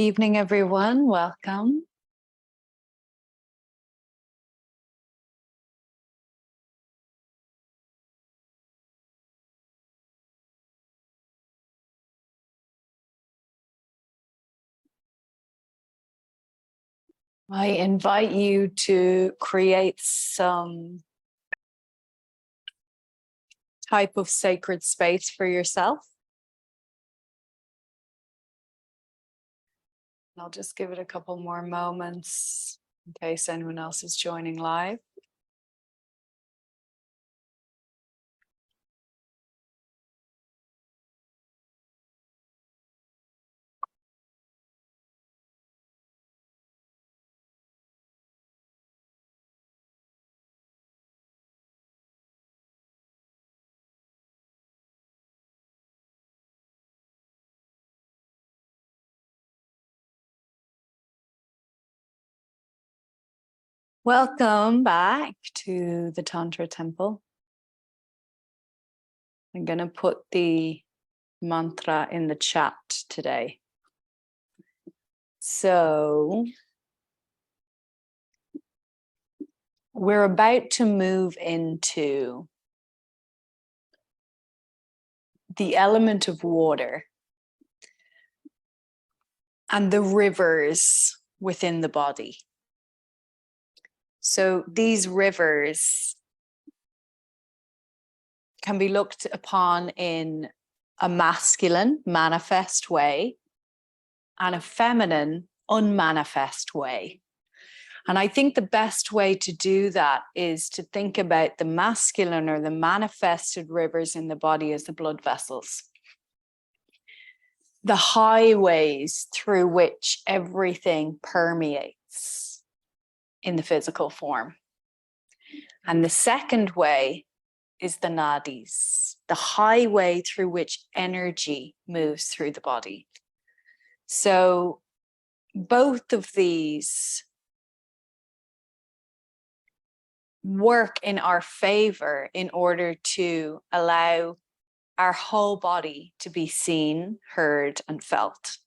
Evening, everyone. Welcome. I invite you to create some type of sacred space for yourself. I'll just give it a couple more moments in case anyone else is joining live. Welcome back to the Tantra Temple. I'm going to put the mantra in the chat today. So we're about to move into the element of water and the rivers within the body. So these rivers can be looked upon in a masculine, manifest way and a feminine, unmanifest way. And I think the best way to do that is to think about the masculine or the manifested rivers in the body as the blood vessels. The highways through which everything permeates in the physical form. And the second way is the nadis, the highway through which energy moves through the body. So both of these work in our favor in order to allow our whole body to be seen, heard, and felt.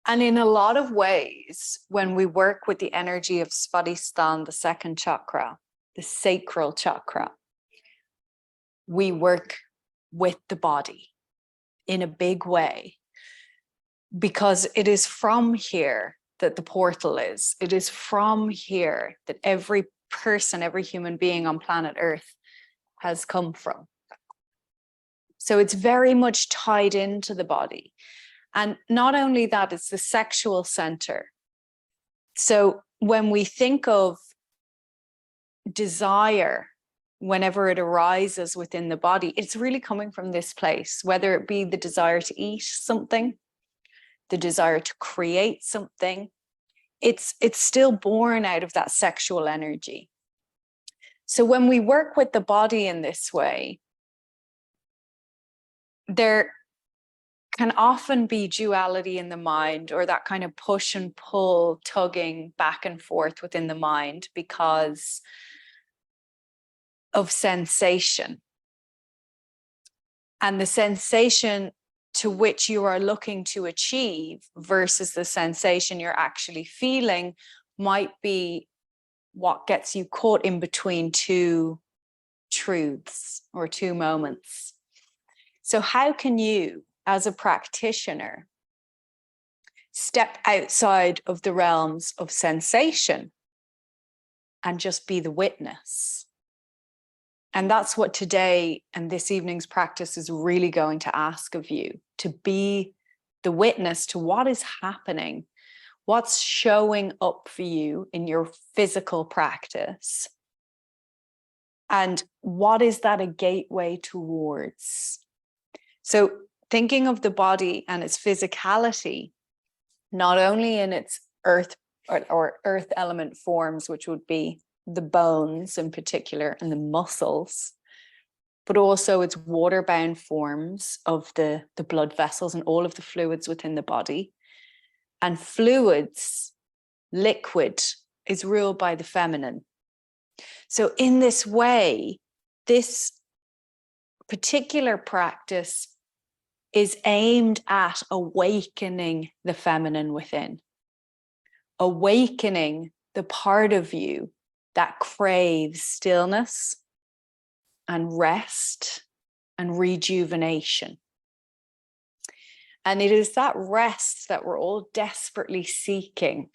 And in a lot of ways, when we work with the energy of Svadisthana, the second chakra, the Sacral Chakra, we work with the body in a big way, because it is from here that the portal is. It is from here that every person, every human being on planet Earth has come from. So it's very much tied into the body. And not only that, it's the sexual center. So when we think of desire, whenever it arises within the body, it's really coming from this place, whether it be the desire to eat something, the desire to create something, it's still born out of that sexual energy. So when we work with the body in this way, there can often be duality in the mind, or that kind of push and pull, tugging back and forth within the mind because of sensation. And the sensation to which you are looking to achieve versus the sensation you're actually feeling might be what gets you caught in between two truths or two moments. So how can you, as a practitioner, step outside of the realms of sensation and just be the witness? And that's what today and this evening's practice is really going to ask of you, to be the witness to what is happening, what's showing up for you in your physical practice, and what is that a gateway towards. So thinking of the body and its physicality, not only in its earth or earth element forms, which would be the bones in particular and the muscles, but also its water-bound forms of the blood vessels and all of the fluids within the body. And fluids, liquid, is ruled by the feminine. So in this way, this particular practice is aimed at awakening the feminine within, awakening the part of you that craves stillness and rest and rejuvenation. And it is that rest that we're all desperately seeking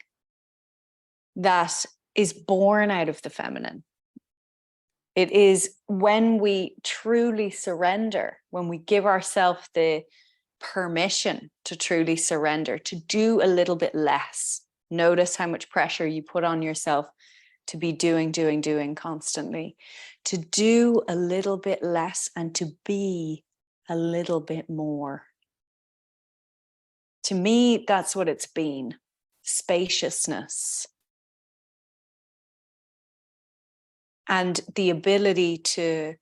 that is born out of the feminine. It is when we truly surrender, when we give ourselves the permission to truly surrender, to do a little bit less. Notice how much pressure you put on yourself to be doing constantly. To do a little bit less and to be a little bit more. To me, that's what it's been. Spaciousness. And the ability to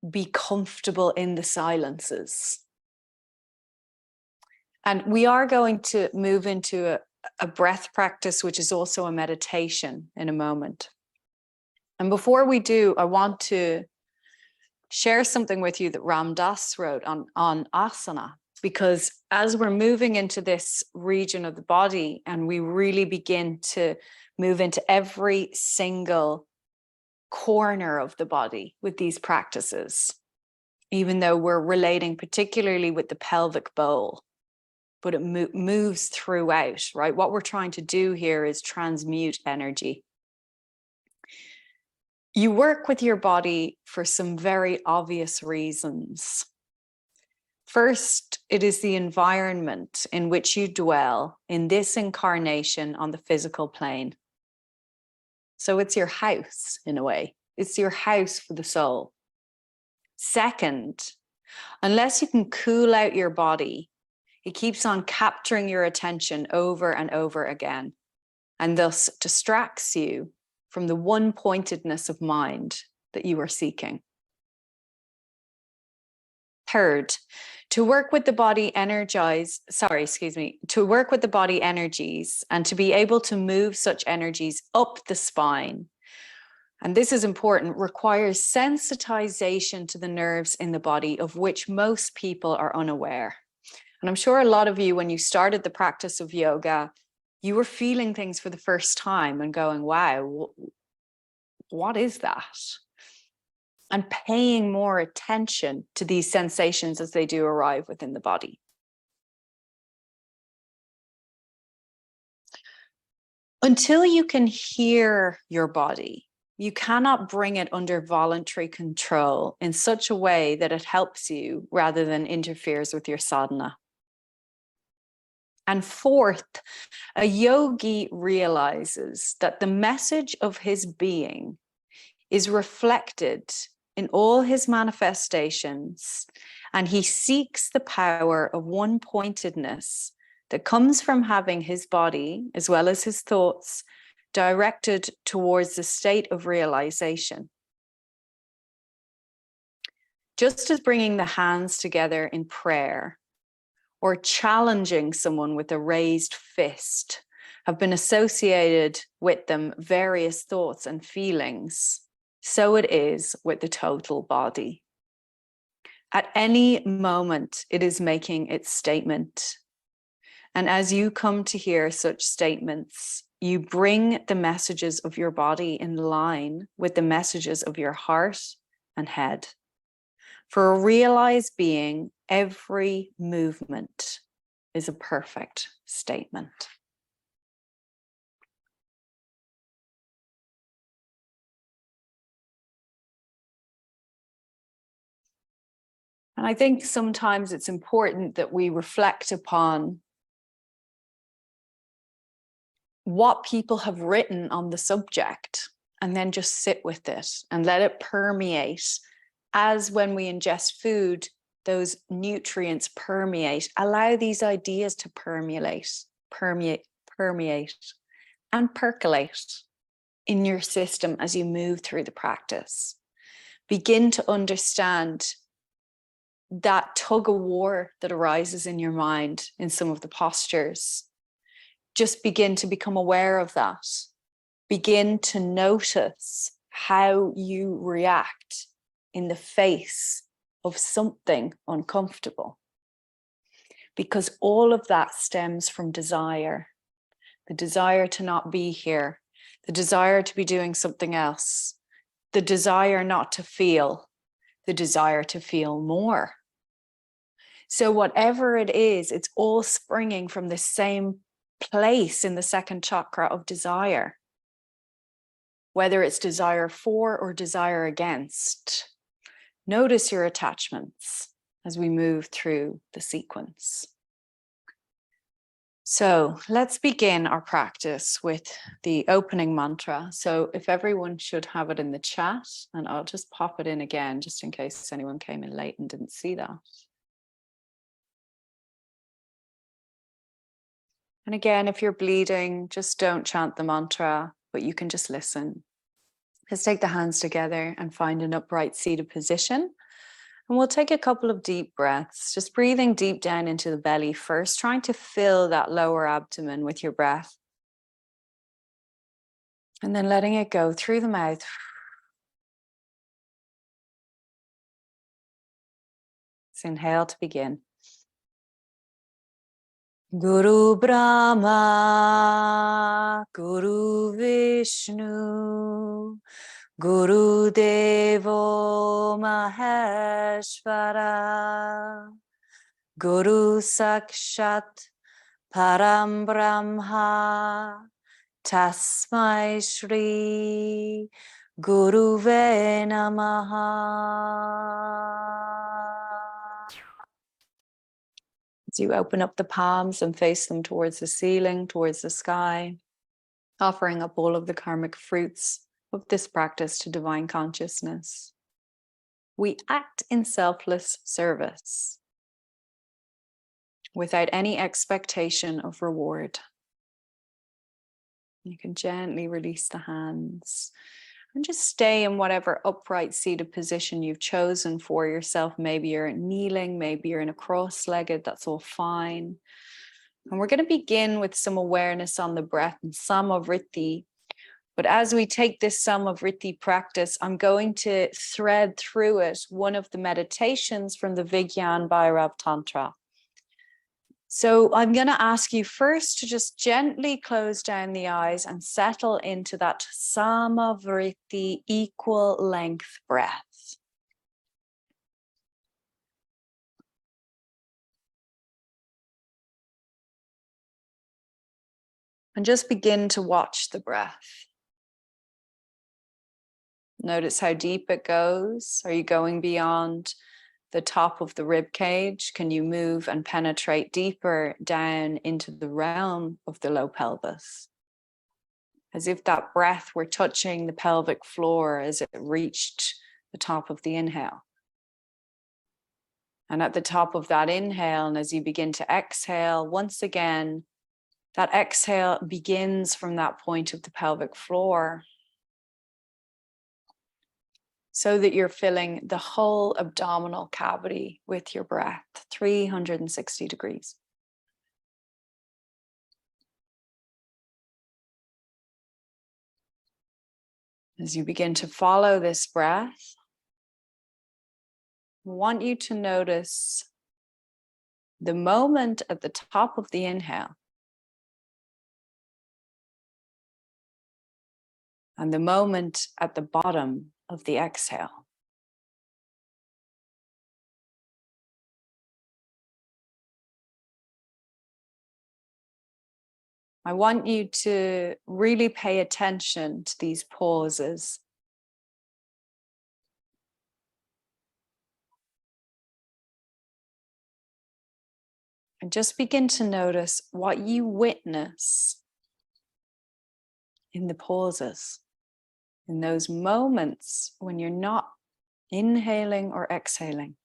be comfortable in the silences. And we are going to move into a breath practice, which is also a meditation in a moment. And before we do, I want to share something with you that Ram Dass wrote on asana, because as we're moving into this region of the body and we really begin to move into every single corner of the body with these practices, even though we're relating particularly with the pelvic bowl, but it moves throughout, right? What we're trying to do here is transmute energy. You work with your body for some very obvious reasons. First, it is the environment in which you dwell in this incarnation on the physical plane. So it's your house in a way. It's your house for the soul. Second, unless you can cool out your body, it keeps on capturing your attention over and over again, and thus distracts you from the one-pointedness of mind that you are seeking. Third, to work with the body energies and to be able to move such energies up the spine, and this is important, requires sensitization to the nerves in the body, of which most people are unaware. And I'm sure a lot of you, when you started the practice of yoga, you were feeling things for the first time and going, wow, what is that? And paying more attention to these sensations as they do arrive within the body. Until you can hear your body, you cannot bring it under voluntary control in such a way that it helps you rather than interferes with your sadhana. And fourth, a yogi realizes that the message of his being is reflected in all his manifestations, and he seeks the power of one-pointedness that comes from having his body, as well as his thoughts, directed towards the state of realization. Just as bringing the hands together in prayer or challenging someone with a raised fist have been associated with them various thoughts and feelings, so it is with the total body. At any moment, it is making its statement. And as you come to hear such statements, you bring the messages of your body in line with the messages of your heart and head. For a realized being, every movement is a perfect statement. And I think sometimes it's important that we reflect upon what people have written on the subject and then just sit with it and let it permeate. As when we ingest food, those nutrients permeate. Allow these ideas to permeate and percolate in your system as you move through the practice. Begin to understand that tug of war that arises in your mind in some of the postures. Just begin to become aware of that. Begin to notice how you react in the face of something uncomfortable. Because all of that stems from desire. The desire to not be here, the desire to be doing something else, the desire not to feel, the desire to feel more. So whatever it is, it's all springing from the same place in the second chakra of desire. Whether it's desire for or desire against. Notice your attachments as we move through the sequence. So let's begin our practice with the opening mantra. So if everyone should have it in the chat, and I'll just pop it in again, just in case anyone came in late and didn't see that. And again, if you're bleeding, just don't chant the mantra, but you can just listen. Let's take the hands together and find an upright seated position. And we'll take a couple of deep breaths, just breathing deep down into the belly first, trying to fill that lower abdomen with your breath. And then letting it go through the mouth. Let's inhale to begin. Guru Brahma, Guru Vishnu, Guru Devo Maheshwara, Guru Sakshat Param Brahma, Tasmai Shri Guruve Namaha. As you open up the palms and face them towards the ceiling, towards the sky, offering up all of the karmic fruits of this practice to divine consciousness. We act in selfless service without any expectation of reward. You can gently release the hands and just stay in whatever upright seated position you've chosen for yourself. Maybe you're kneeling, maybe you're in a cross-legged, that's all fine. And we're going to begin with some awareness on the breath and Samavritti. But as we take this Samavritti practice, I'm going to thread through it one of the meditations from the Vigyan Bhairav Tantra. So I'm going to ask you first to just gently close down the eyes and settle into that Samavritti, equal length breath. And just begin to watch the breath. Notice how deep it goes. Are you going beyond the top of the rib cage? Can you move and penetrate deeper down into the realm of the low pelvis? As if that breath were touching the pelvic floor as it reached the top of the inhale. And at the top of that inhale, and as you begin to exhale, once again, that exhale begins from that point of the pelvic floor, so that you're filling the whole abdominal cavity with your breath, 360 degrees. As you begin to follow this breath, I want you to notice the moment at the top of the inhale and the moment at the bottom of the exhale. I want you to really pay attention to these pauses. And just begin to notice what you witness in the pauses, in those moments when you're not inhaling or exhaling.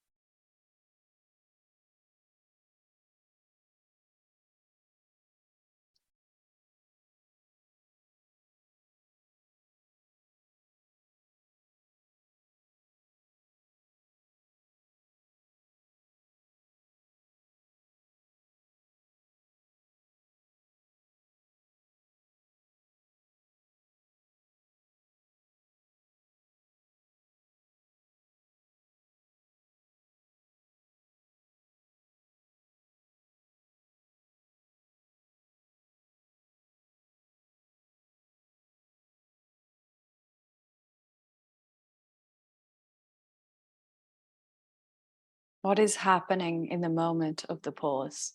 What is happening in the moment of the pause?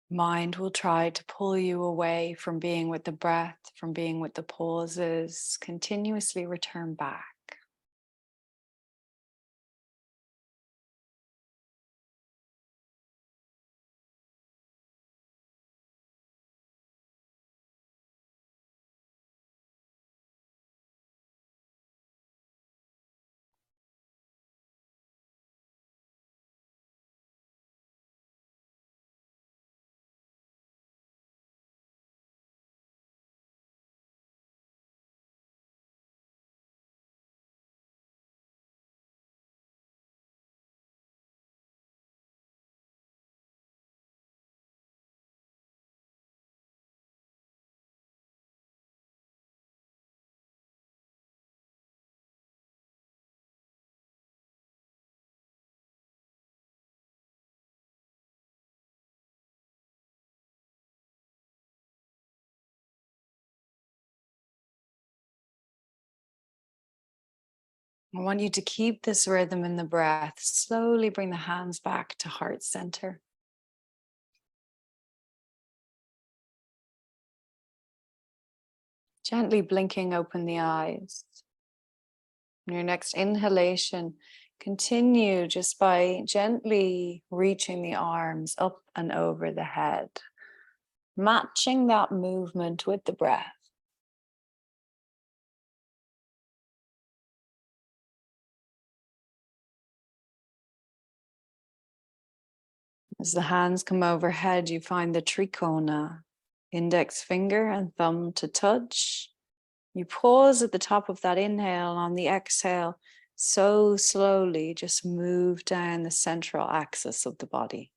Mind will try to pull you away from being with the breath, from being with the pauses. Continuously return back. I want you to keep this rhythm in the breath. Slowly bring the hands back to heart center. Gently blinking open the eyes. On your next inhalation, continue just by gently reaching the arms up and over the head, matching that movement with the breath. As the hands come overhead, you find the trikona, index finger and thumb to touch. You pause at the top of that inhale. On the exhale, so slowly just move down the central axis of the body.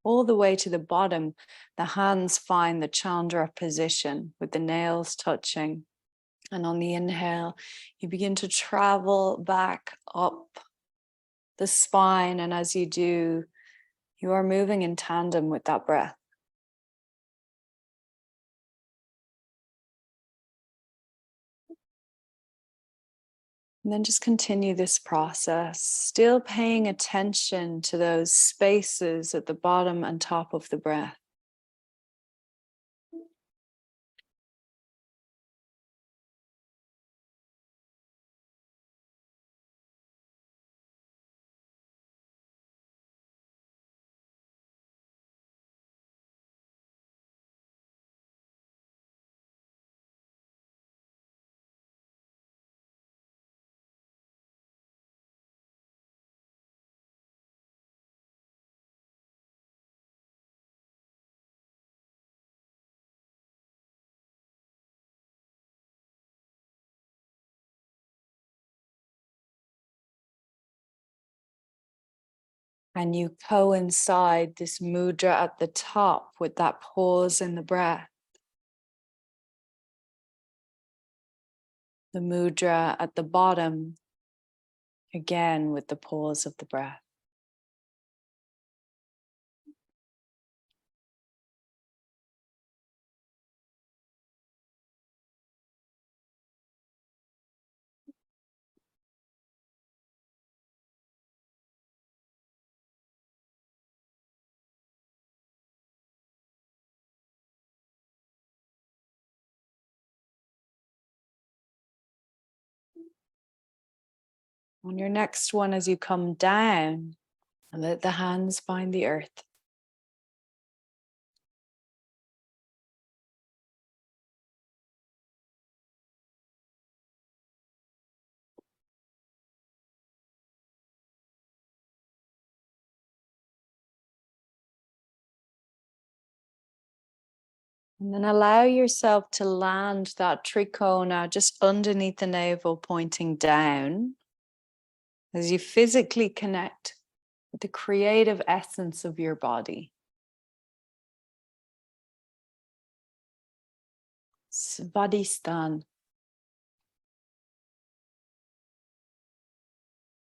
All the way to the bottom, the hands find the Chandra position with the nails touching. And on the inhale, you begin to travel back up the spine. And as you do, you are moving in tandem with that breath. And then just continue this process, still paying attention to those spaces at the bottom and top of the breath. And you coincide this mudra at the top with that pause in the breath. The mudra at the bottom, again with the pause of the breath. On your next one, as you come down, let the hands find the earth. And then allow yourself to land that trikona just underneath the navel, pointing down, as you physically connect with the creative essence of your body. Svadisthana.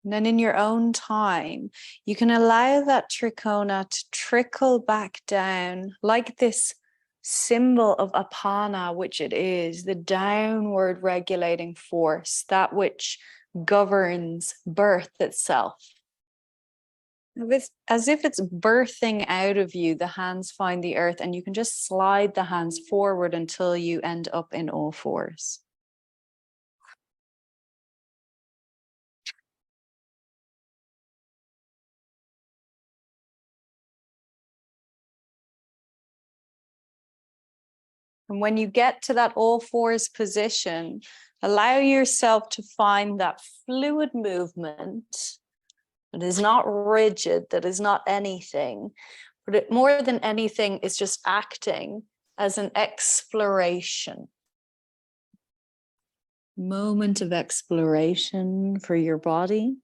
And then in your own time, you can allow that trikona to trickle back down like this symbol of apana, which it is, the downward regulating force, that which governs birth itself. As if it's birthing out of you, the hands find the earth, and you can just slide the hands forward until you end up in all fours. And when you get to that all fours position, allow yourself to find that fluid movement that is not rigid, that is not anything, but it, more than anything, is just acting as an exploration. Moment of exploration for your body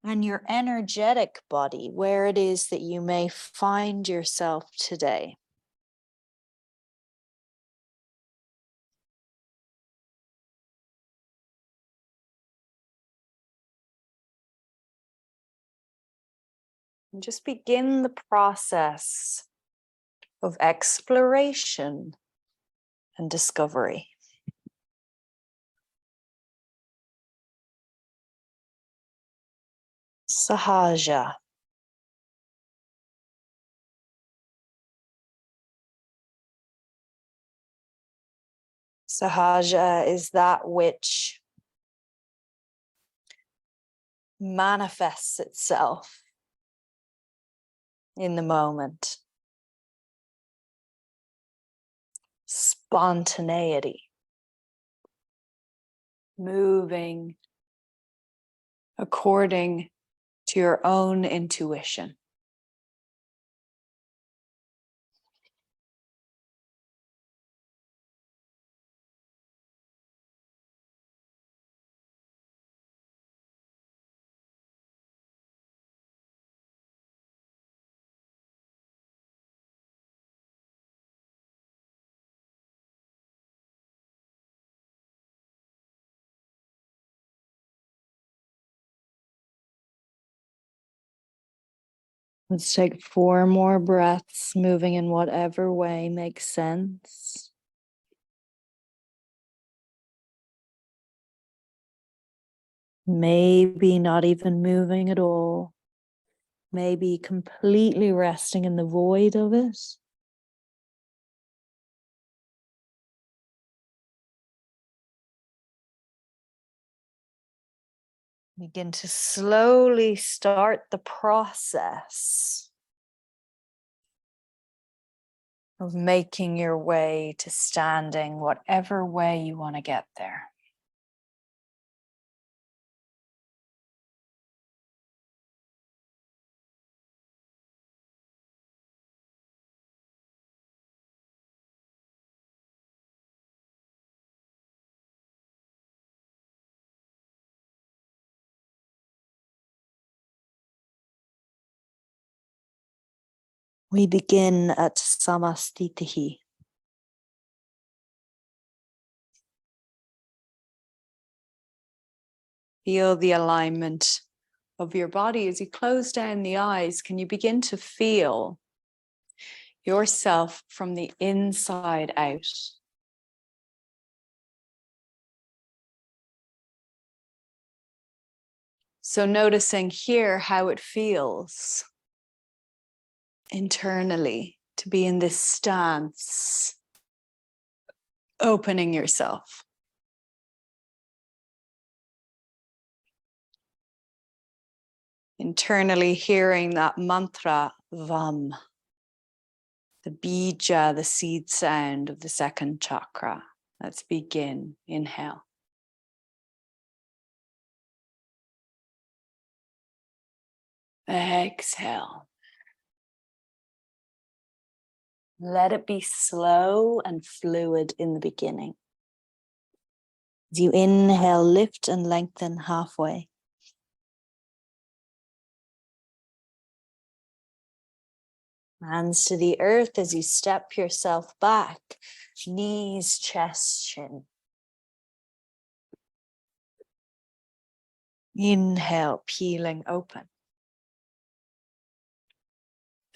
and your energetic body, where it is that you may find yourself today. And just begin the process of exploration and discovery. Sahaja. Sahaja is that which manifests itself in the moment. Spontaneity. Moving according to your own intuition. Let's take 4 more breaths, moving in whatever way makes sense. Maybe not even moving at all. Maybe completely resting in the void of it. Begin to slowly start the process of making your way to standing, whatever way you want to get there. We begin at samastitihi. Feel the alignment of your body as you close down the eyes. Can you begin to feel yourself from the inside out? So noticing here how it feels internally to be in this stance, opening yourself. Internally hearing that mantra, Vam, the bija, the seed sound of the second chakra. Let's begin. Inhale. Exhale. Let it be slow and fluid in the beginning. As you inhale, lift and lengthen halfway. Hands to the earth as you step yourself back. Knees, chest, chin. Inhale, peeling open.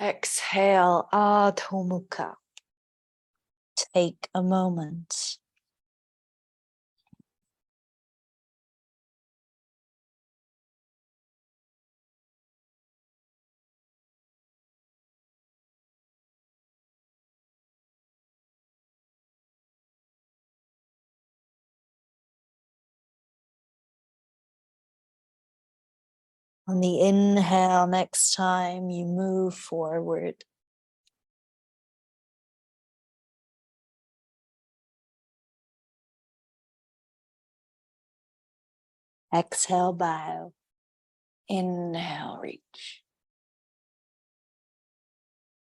Exhale, Adho Mukha. Take a moment. On the inhale, next time you move forward. Exhale, bow. Inhale, reach.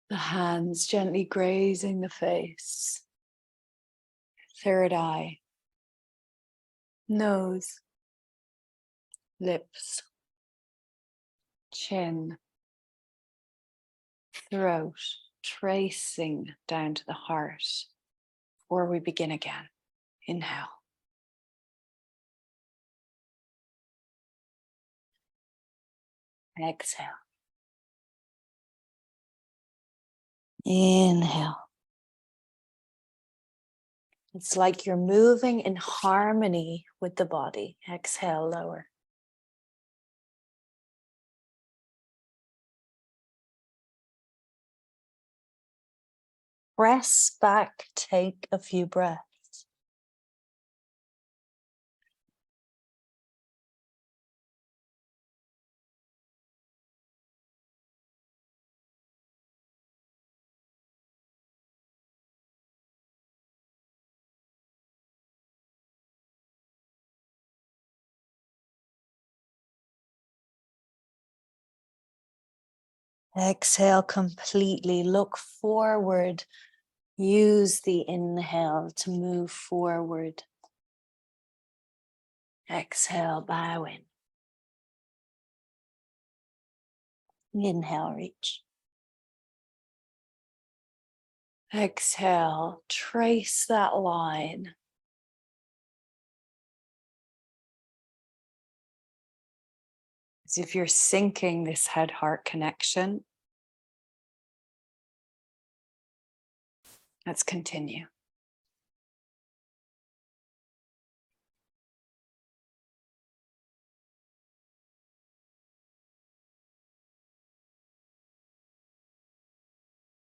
The hands gently grazing the face. Third eye. Nose. Lips. Chin. Throat. Tracing down to the heart. Before we begin again. Inhale. Exhale. Inhale. It's like you're moving in harmony with the body. Exhale, lower. Press back, take a few breaths. Exhale completely, look forward. Use the inhale to move forward. Exhale, bow in. Inhale, reach. Exhale, trace that line. As if you're syncing this head-heart connection. Let's continue.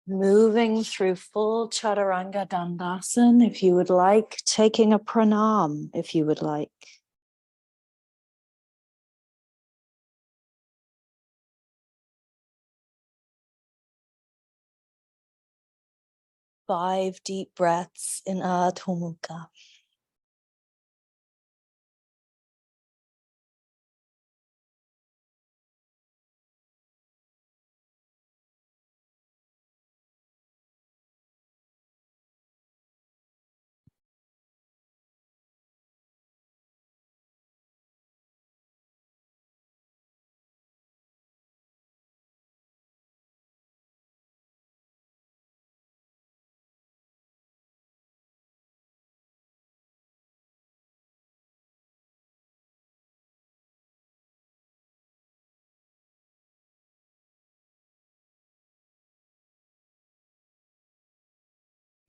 Moving through full Chaturanga Dandasana if you would like, taking a pranam if you would like. Five deep breaths in Adho Mukha.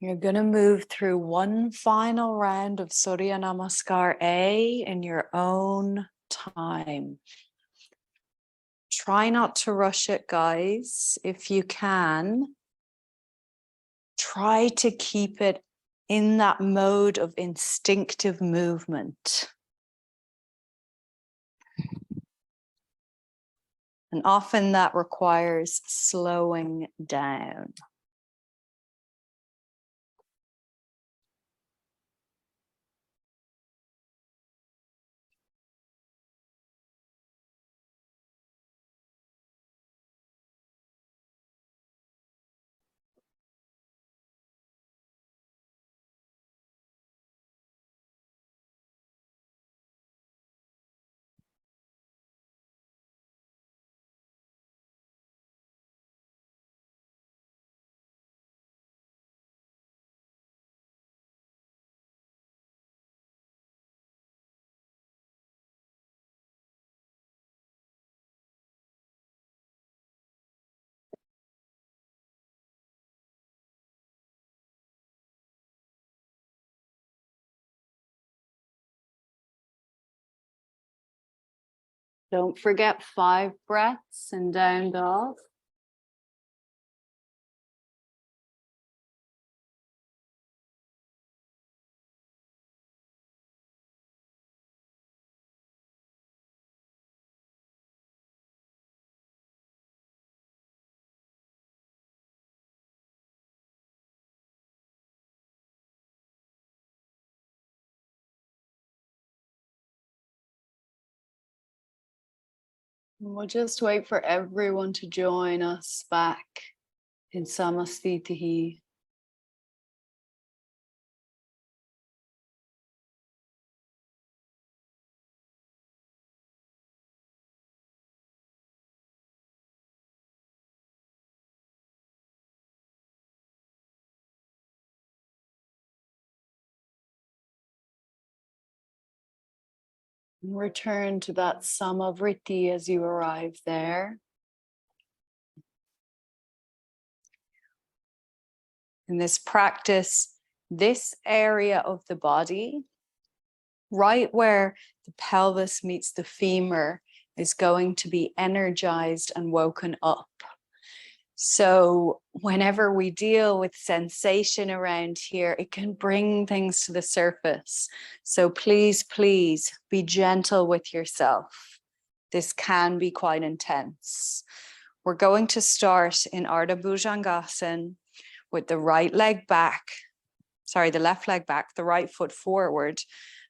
You're going to move through one final round of Surya Namaskar A in your own time. Try not to rush it, guys. If you can, try to keep it in that mode of instinctive movement. And often that requires slowing down. Don't forget 5 breaths and down dog. We'll just wait for everyone to join us back in Samastitihi. Return to that Samavriti as you arrive there. In this practice, this area of the body, right where the pelvis meets the femur, is going to be energized and woken up. So whenever we deal with sensation around here, it can bring things to the surface. So please, please be gentle with yourself. This can be quite intense. We're going to start in Ardha Bhujangasana with the right leg back, the left leg back, the right foot forward,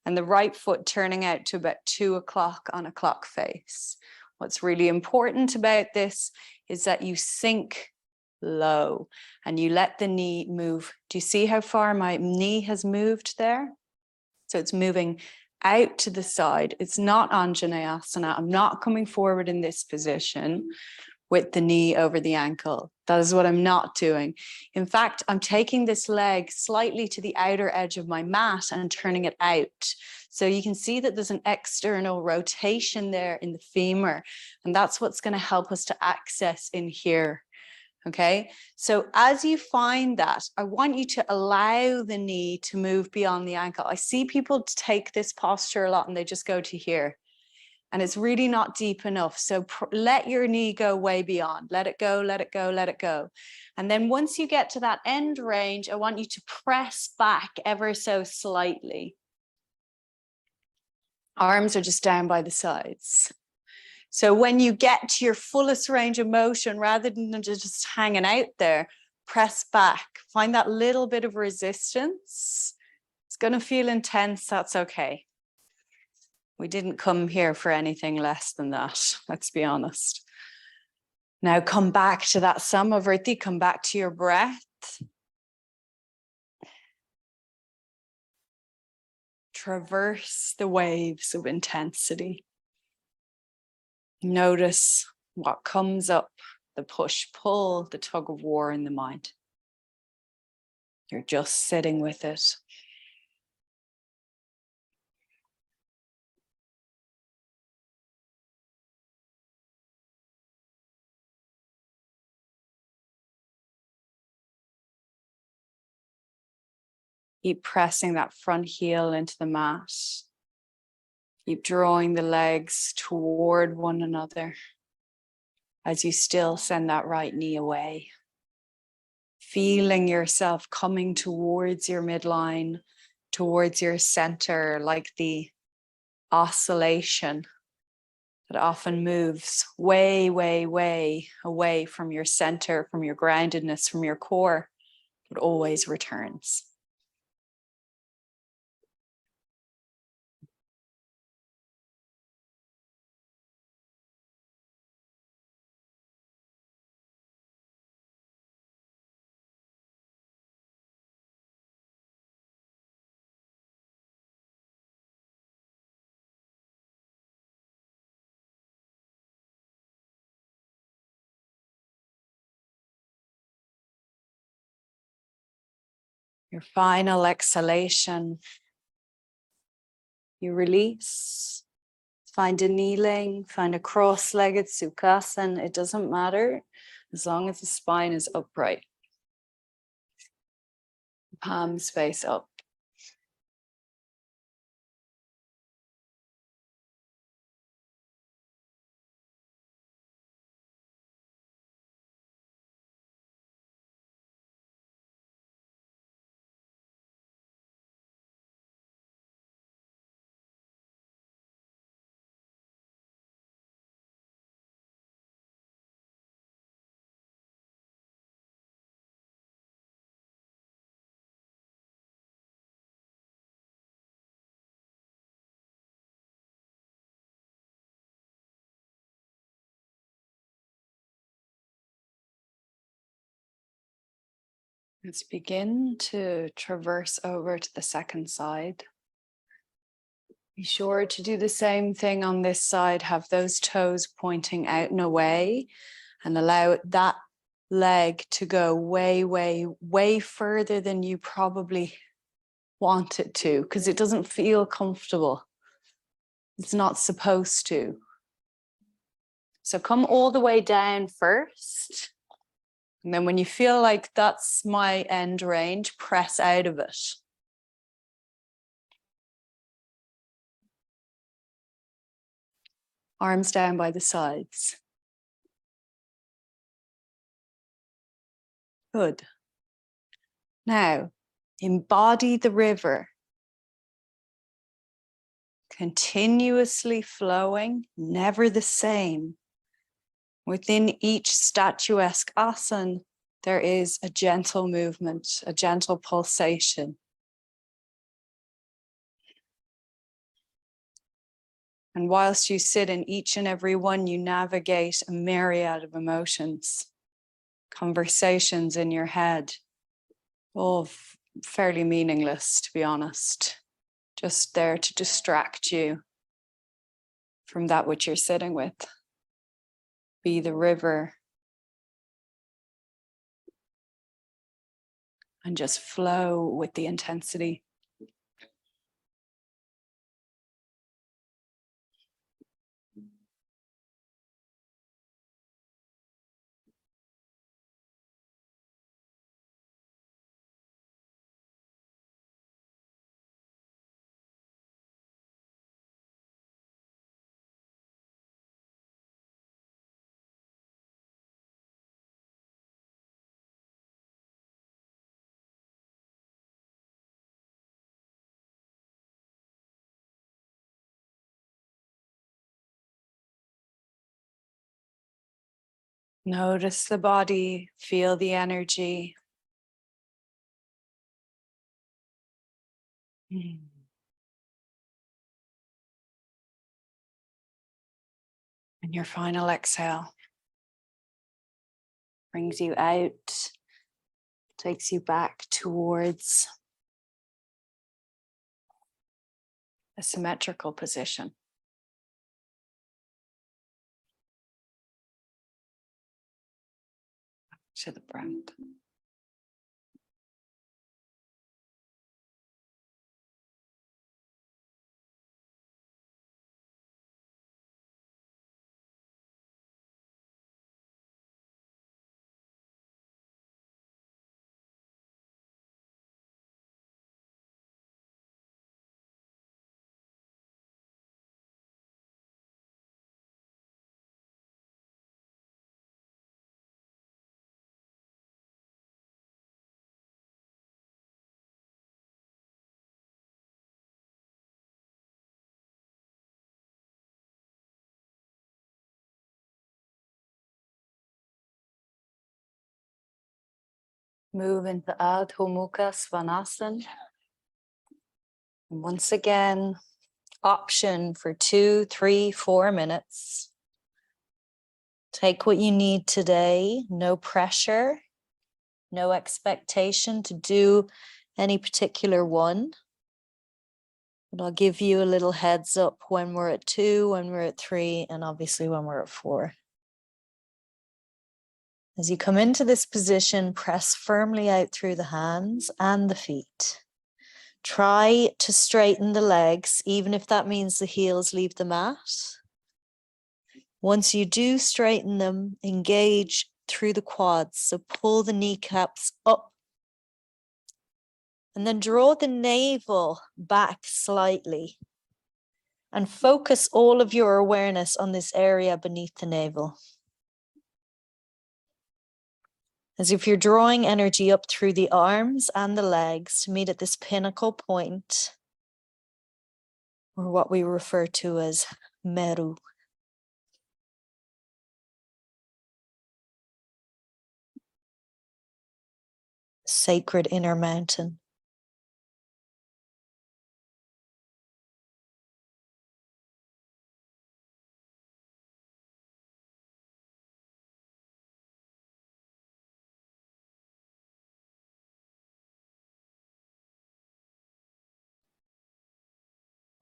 and the right foot turning out to about 2 o'clock on a clock face. What's really important about this is that you sink low and you let the knee move. Do you see how far my knee has moved there? So it's moving out to the side. It's not Anjaneyasana. I'm not coming forward in this position with the knee over the ankle. That is what I'm not doing. In fact, I'm taking this leg slightly to the outer edge of my mat and turning it out. So you can see that there's an external rotation there in the femur, and that's what's going to help us to access in here. Okay, so as you find that, I want you to allow the knee to move beyond the ankle. I see people take this posture a lot and they just go to here. And it's really not deep enough. So let your knee go way beyond. Let it go, let it go, let it go. And then once you get to that end range, I want you to press back ever so slightly. Arms are just down by the sides. So when you get to your fullest range of motion, rather than just hanging out there, press back. Find that little bit of resistance. It's going to feel intense. That's okay. We didn't come here for anything less than that, let's be honest. Now come back to that Samavriti, come back to your breath. Traverse the waves of intensity. Notice what comes up, the push-pull, the tug-of-war in the mind. You're just sitting with it. Keep pressing that front heel into the mat. Keep drawing the legs toward one another as you still send that right knee away. Feeling yourself coming towards your midline, towards your center, like the oscillation that often moves way, way, way away from your center, from your groundedness, from your core, but always returns. Your final exhalation, you release, find a kneeling, find a cross-legged Sukhasana. It doesn't matter as long as the spine is upright. Palms face up. Let's begin to traverse over to the second side. Be sure to do the same thing on this side. Have those toes pointing out and away, and allow that leg to go way, way, way further than you probably want it to, because it doesn't feel comfortable. It's not supposed to. So come all the way down first. And then when you feel like that's my end range, press out of it. Arms down by the sides. Good. Now, embody the river. Continuously flowing, never the same. Within each statuesque asana, there is a gentle movement, a gentle pulsation. And whilst you sit in each and every one, you navigate a myriad of emotions, conversations in your head, all fairly meaningless, to be honest, just there to distract you from that which you're sitting with. Be the river and just flow with the intensity. Notice the body, feel the energy. And your final exhale brings you out, takes you back towards a symmetrical position. To the breath. Move into Adho Mukha Svanasana. And once again, option for 2, 3, 4 minutes. Take what you need today, no pressure, no expectation to do any particular one. But I'll give you a little heads up when we're at 2, when we're at 3, and obviously when we're at 4. As you come into this position, press firmly out through the hands and the feet. Try to straighten the legs, even if that means the heels leave the mat. Once you do straighten them, engage through the quads. So pull the kneecaps up. And then draw the navel back slightly. And focus all of your awareness on this area beneath the navel. As if you're drawing energy up through the arms and the legs to meet at this pinnacle point, or what we refer to as Meru. Sacred inner mountain.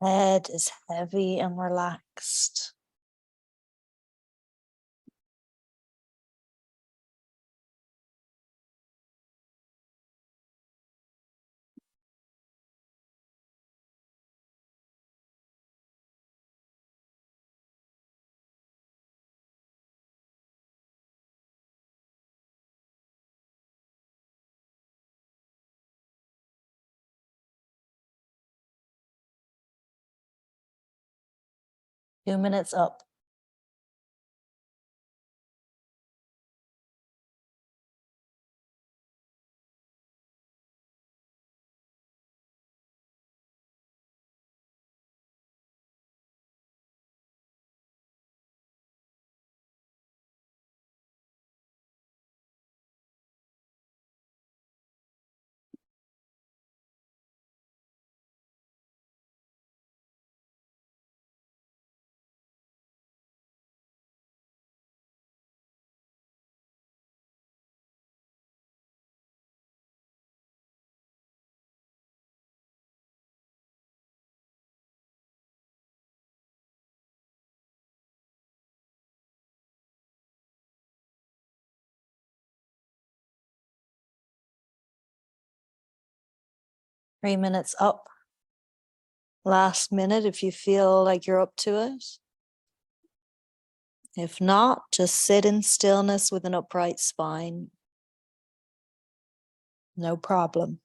Head is heavy and relaxed. Few minutes up. Three minutes up. Last minute if you feel like you're up to it. If not, just sit in stillness with an upright spine. No problem.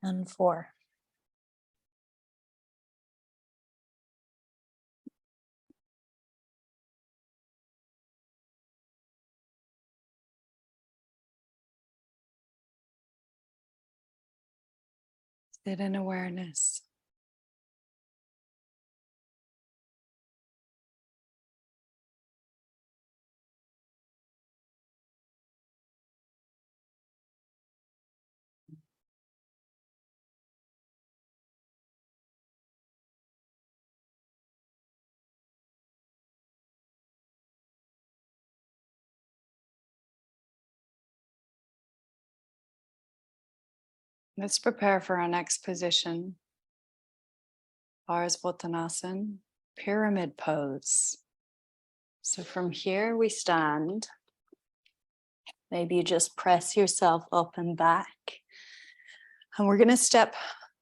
And 4. Sit in awareness. Let's prepare for our next position. Svadisthana, pyramid pose. So from here we stand. Maybe you just press yourself up and back. And we're going to step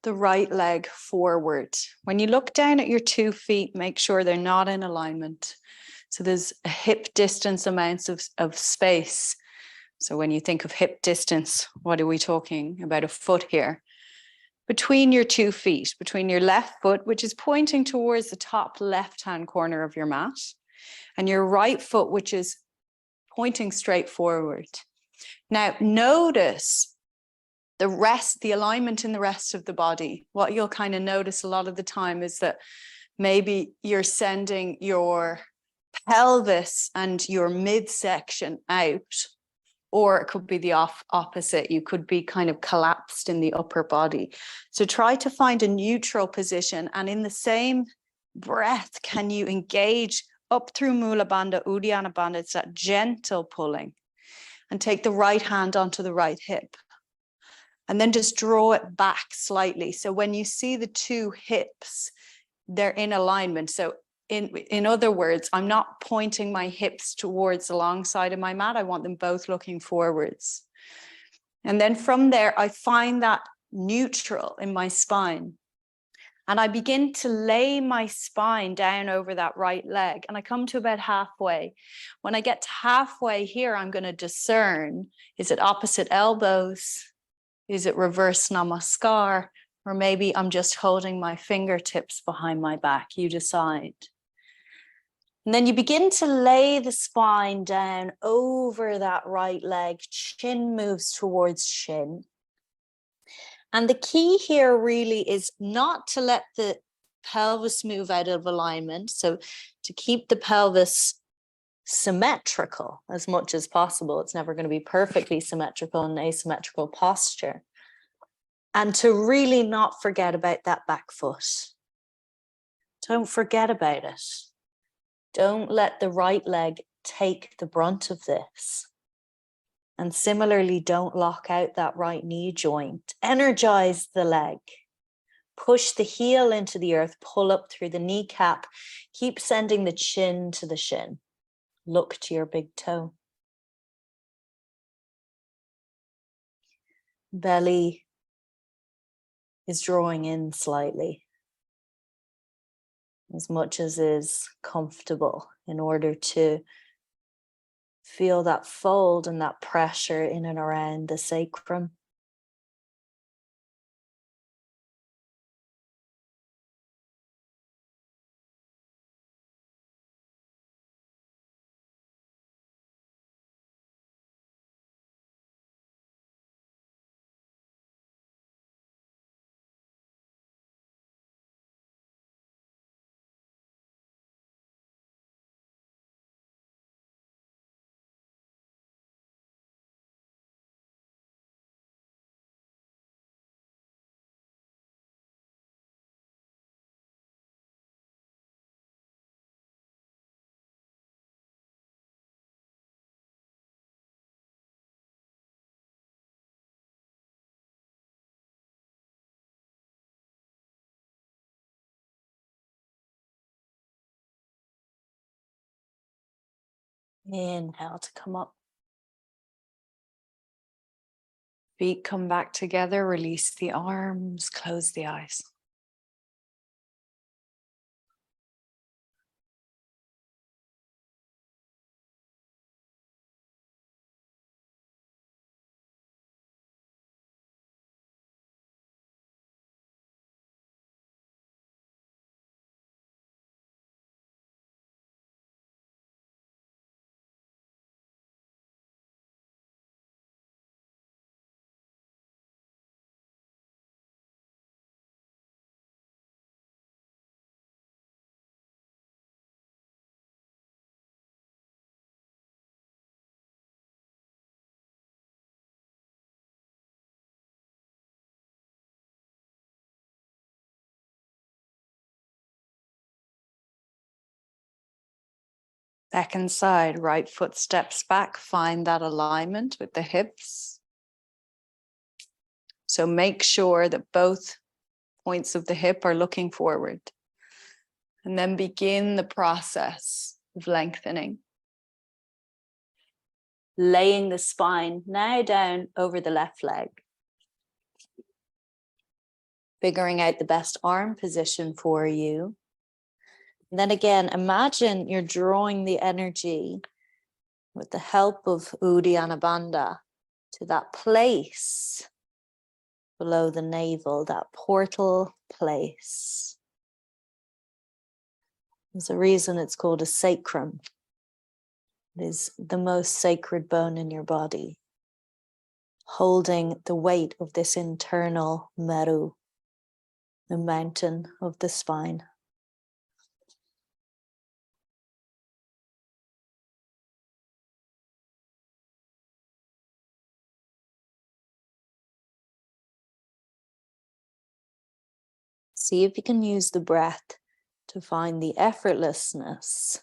the right leg forward. When you look down at your 2 feet, make sure they're not in alignment. So there's a hip distance amounts of space. So when you think of hip distance, what are we talking about? A foot here. Between your 2 feet, between your left foot, which is pointing towards the top left-hand corner of your mat, and your right foot, which is pointing straight forward. Now, notice the alignment in the rest of the body. What you'll kind of notice a lot of the time is that maybe you're sending your pelvis and your midsection out, or it could be the opposite. You could be kind of collapsed in the upper body. So try to find a neutral position, and in the same breath, can you engage up through Mula Bandha, Uddiyana Bandha? It's that gentle pulling, and take the right hand onto the right hip. And then just draw it back slightly. So when you see the 2 hips, they're in alignment. So in other words, I'm not pointing my hips towards the long side of my mat. I want them both looking forwards. And then from there, I find that neutral in my spine. And I begin to lay my spine down over that right leg. And I come to about halfway. When I get to halfway here, I'm going to discern, is it opposite elbows? Is it reverse namaskar? Or maybe I'm just holding my fingertips behind my back. You decide. And then you begin to lay the spine down over that right leg. Chin moves towards shin. And the key here really is not to let the pelvis move out of alignment. So to keep the pelvis symmetrical as much as possible. It's never going to be perfectly symmetrical in asymmetrical posture. And to really not forget about that back foot. Don't forget about it. Don't let the right leg take the brunt of this. And similarly, don't lock out that right knee joint. Energize the leg. Push the heel into the earth, pull up through the kneecap. Keep sending the chin to the shin. Look to your big toe. Belly is drawing in slightly, as much as is comfortable, in order to feel that fold and that pressure in and around the sacrum. Inhale to come up. Feet come back together, release the arms, close the eyes. Second side, right foot steps back, find that alignment with the hips. So make sure that both points of the hip are looking forward. And then begin the process of lengthening. Laying the spine now down over the left leg. Figuring out the best arm position for you. And then again, imagine you're drawing the energy with the help of Uddiyana Bandha to that place below the navel, that portal place. There's a reason it's called a sacrum. It is the most sacred bone in your body, holding the weight of this internal meru, the mountain of the spine. See if you can use the breath to find the effortlessness.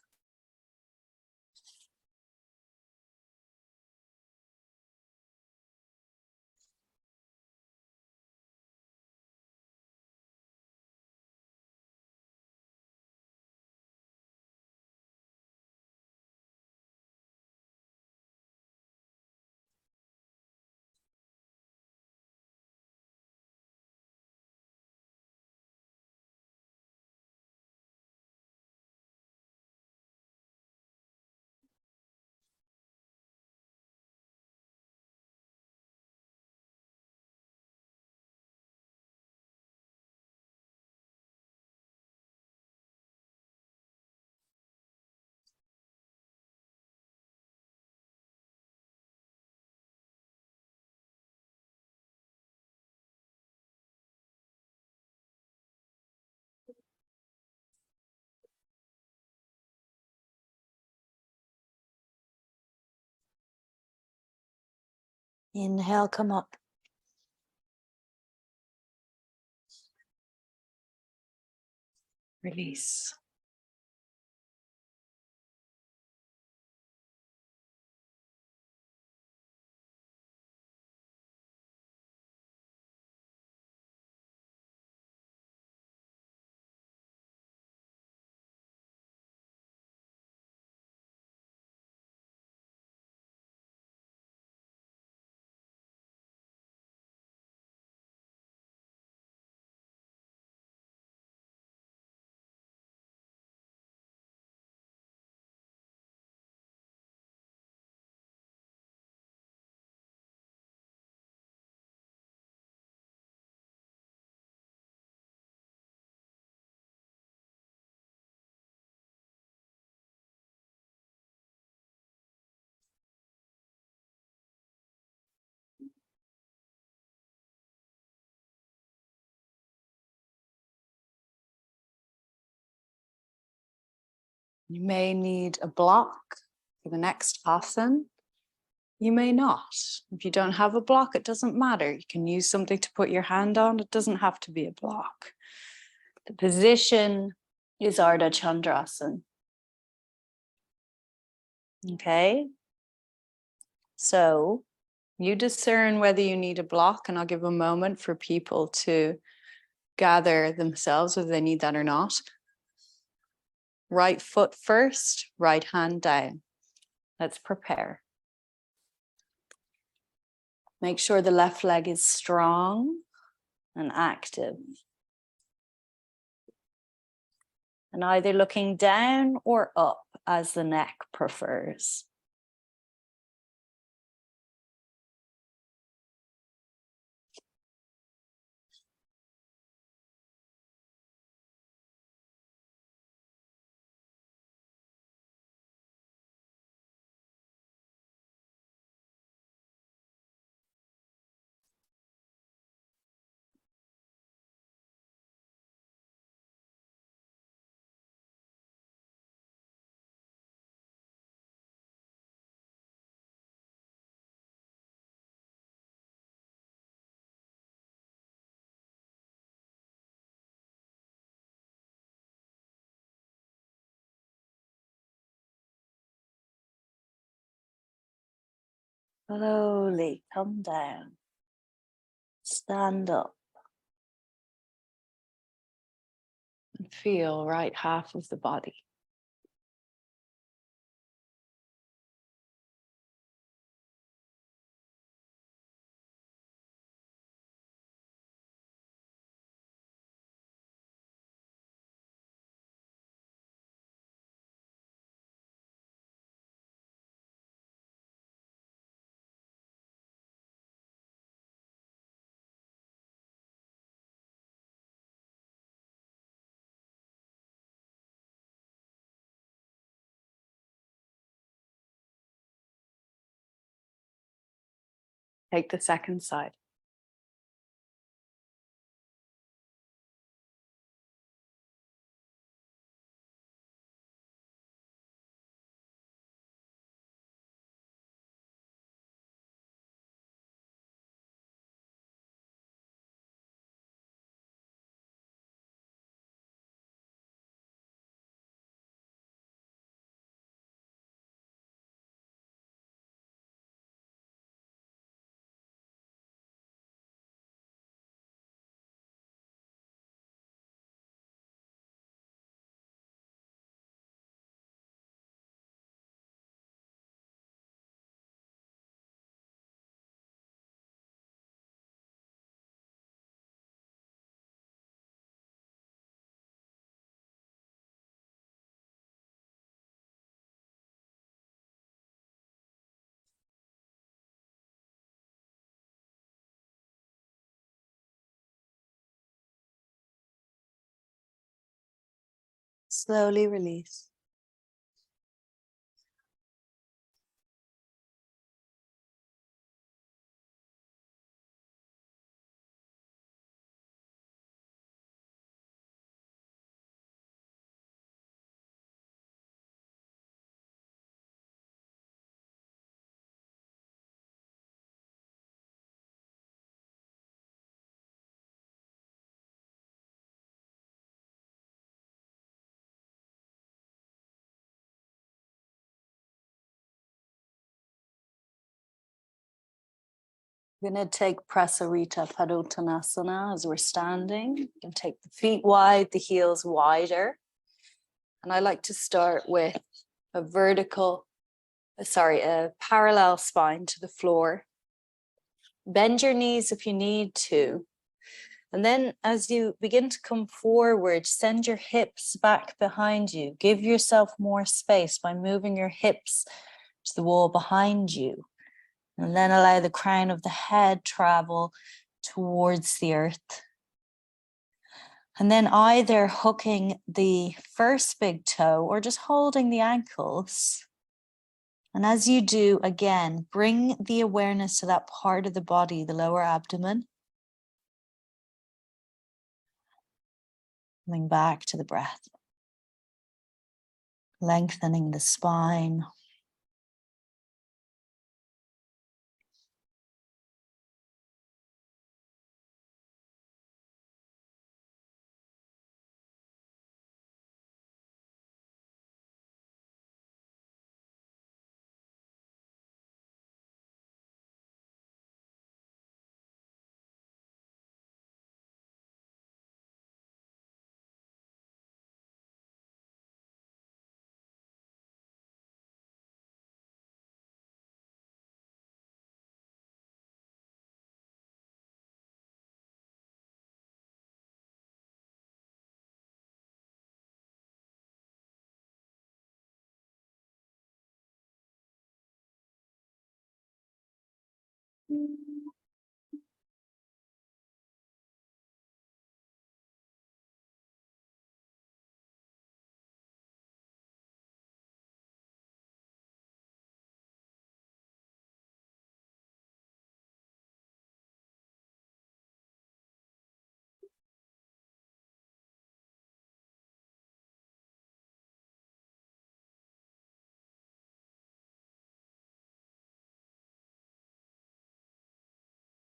Inhale, come up. Release. You may need a block for the next asana. You may not. If you don't have a block, it doesn't matter. You can use something to put your hand on. It doesn't have to be a block. The position is Ardha Chandrasana. Okay. So you discern whether you need a block, and I'll give a moment for people to gather themselves whether they need that or not. Right foot first, right hand down. Let's prepare. Make sure the left leg is strong and active. And either looking down or up as the neck prefers. Slowly come down. Stand up. And feel right half of the body. Take the second side. Slowly release. We're going to take Prasarita Padottanasana as we're standing. You can take the feet wide, the heels wider. And I like to start with a parallel spine to the floor. Bend your knees if you need to. And then as you begin to come forward, send your hips back behind you. Give yourself more space by moving your hips to the wall behind you. And then allow the crown of the head travel towards the earth. And then either hooking the first big toe or just holding the ankles. And as you do, again, bring the awareness to that part of the body, the lower abdomen. Coming back to the breath. Lengthening the spine.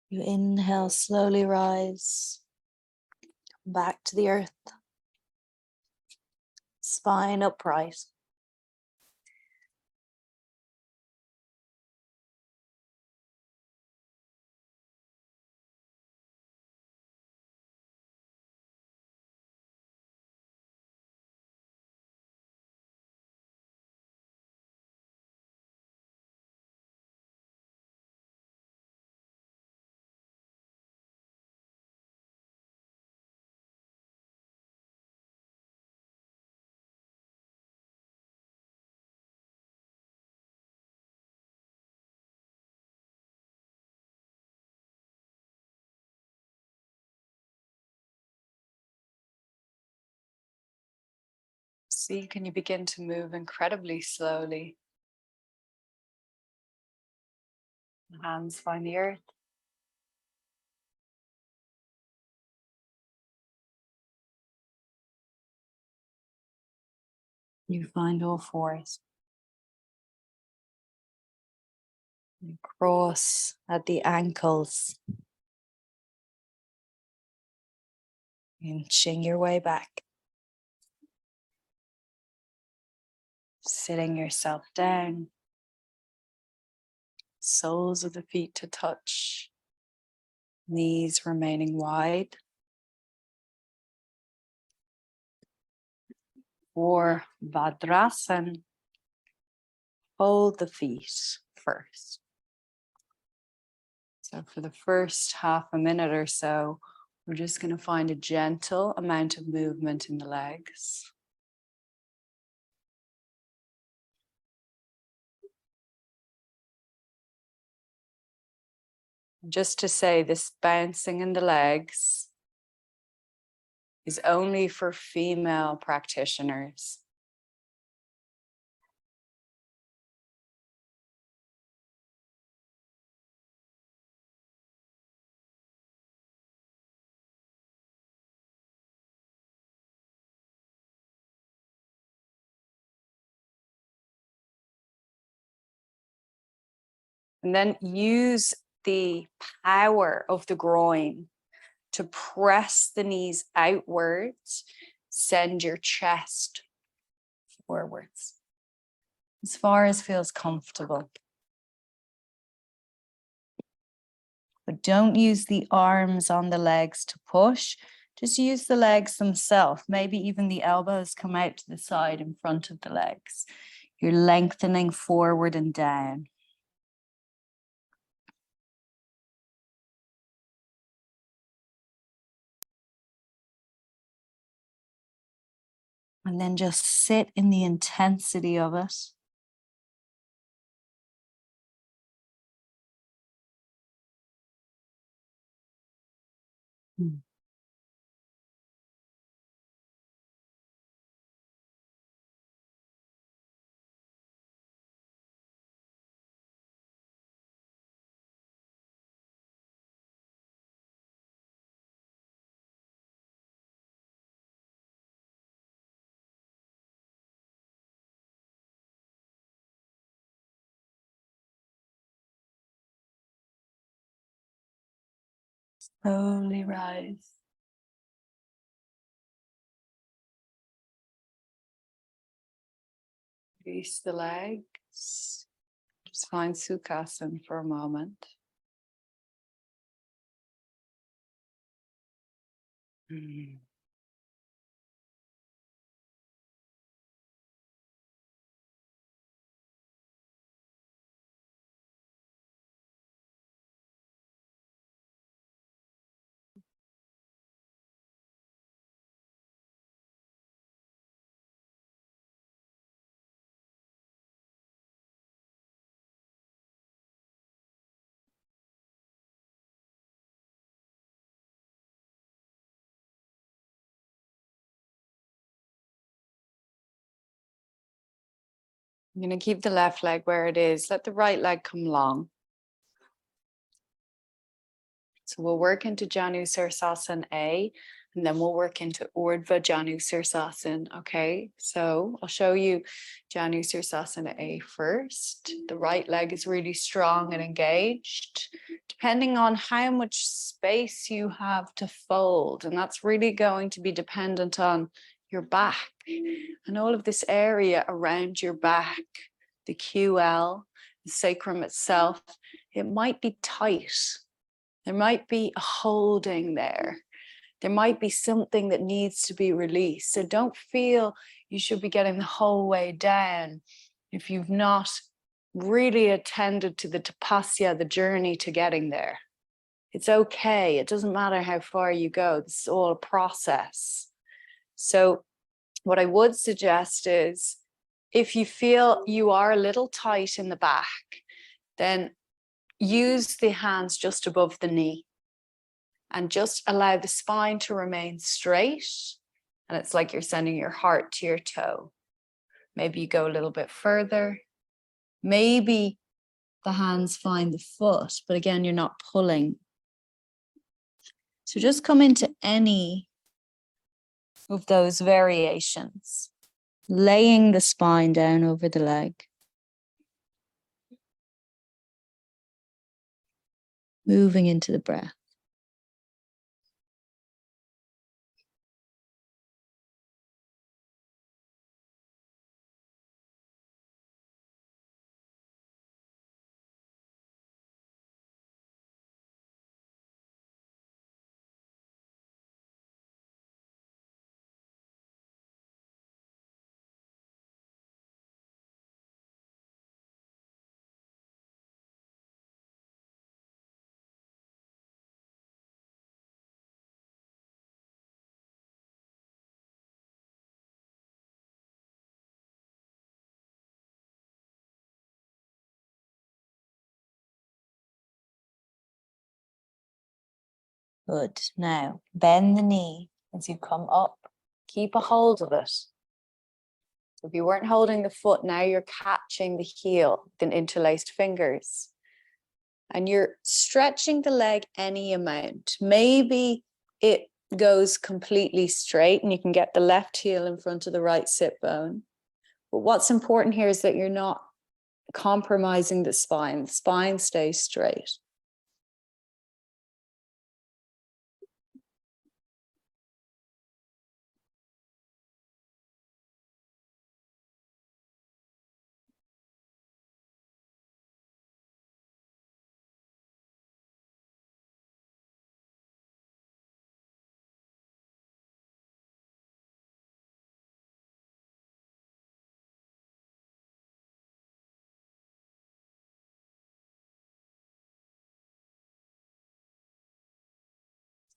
You inhale, slowly rise. Back to the earth. Spine upright. See, can you begin to move incredibly slowly? Hands find the earth. You find all fours. You cross at the ankles. Inching your way back. Sitting yourself down. Soles of the feet to touch. Knees remaining wide. Or Vajrasana. Hold the feet first. So for the first half a minute or so, we're just going to find a gentle amount of movement in the legs. Just to say, this bouncing in the legs is only for female practitioners. And then use the power of the groin to press the knees outwards. Send your chest forwards as far as feels comfortable. But don't use the arms on the legs to push. Just use the legs themselves. Maybe even the elbows come out to the side in front of the legs. You're lengthening forward and down. And then just sit in the intensity of it. Slowly rise. Release the legs. Just find Sukhasana for a moment. I'm going to keep the left leg where it is. Let the right leg come long. So we'll work into Janu Sirsasana A, and then we'll work into Urdhva Janu Sirsasana. Okay, so I'll show you Janu Sirsasana A first. The right leg is really strong and engaged, depending on how much space you have to fold. And that's really going to be dependent on your back and all of this area around your back, the QL, the sacrum itself. It might be tight. There might be a holding there. There might be something that needs to be released. So don't feel you should be getting the whole way down if you've not really attended to the tapasya, the journey to getting there. It's okay. It doesn't matter how far you go. This is all a process. So what I would suggest is if you feel you are a little tight in the back, then use the hands just above the knee and just allow the spine to remain straight. And it's like you're sending your heart to your toe. Maybe you go a little bit further. Maybe the hands find the foot, but again, you're not pulling. So just come into any of those variations, laying the spine down over the leg. Moving into the breath. Good. Now, bend the knee as you come up. Keep a hold of it. So if you weren't holding the foot, now you're catching the heel with the interlaced fingers. And you're stretching the leg any amount. Maybe it goes completely straight and you can get the left heel in front of the right sit bone. But what's important here is that you're not compromising the spine. The spine stays straight.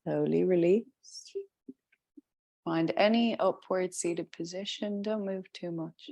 Slowly release. Find any upward seated position. Don't move too much.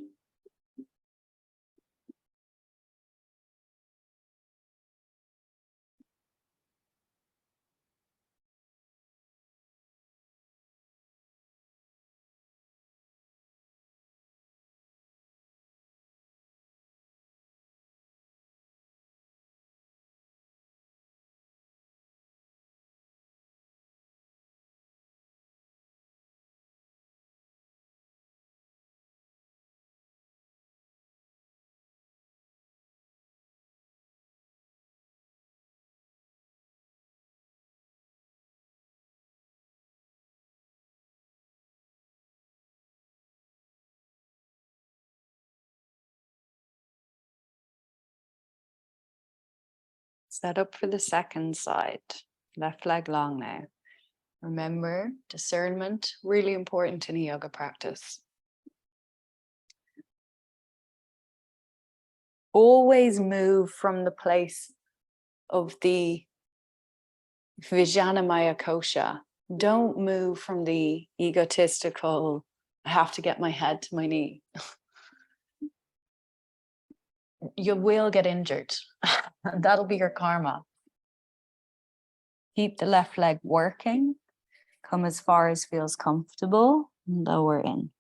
Set up for the second side. Left leg long now. Remember, discernment, really important in a yoga practice. Always move from the place of the Vijnanamaya kosha. Don't move from the egotistical, I have to get my head to my knee. You will get injured. That'll be your karma. Keep the left leg working. Come as far as feels comfortable. Lower in.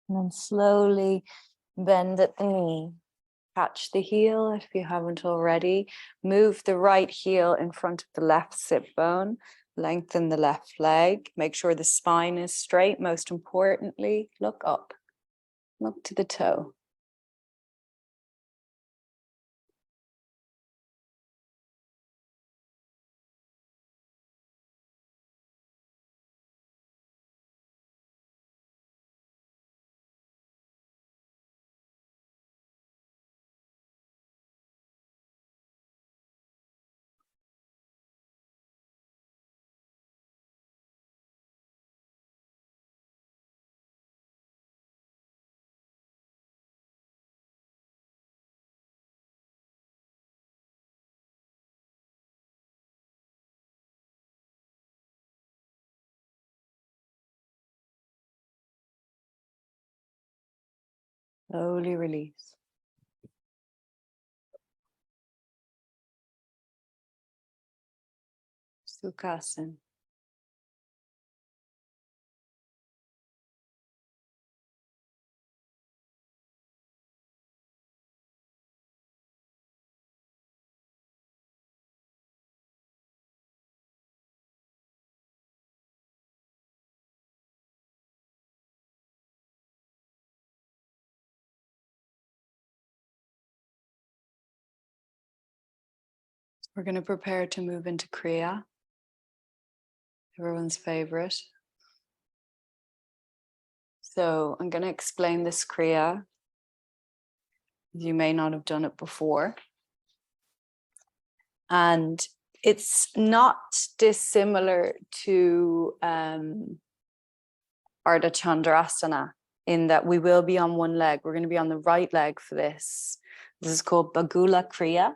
And then slowly bend at the knee. Catch the heel if you haven't already. Move the right heel in front of the left sit bone. Lengthen the left leg. Make sure the spine is straight. Most importantly, look up. Look to the toe. Slowly release. Sukhasana. We're going to prepare to move into Kriya, everyone's favorite. So I'm going to explain this Kriya. You may not have done it before. And it's not dissimilar to Ardha Chandrasana in that we will be on one leg. We're going to be on the right leg for this. This is called Bagula Kriya.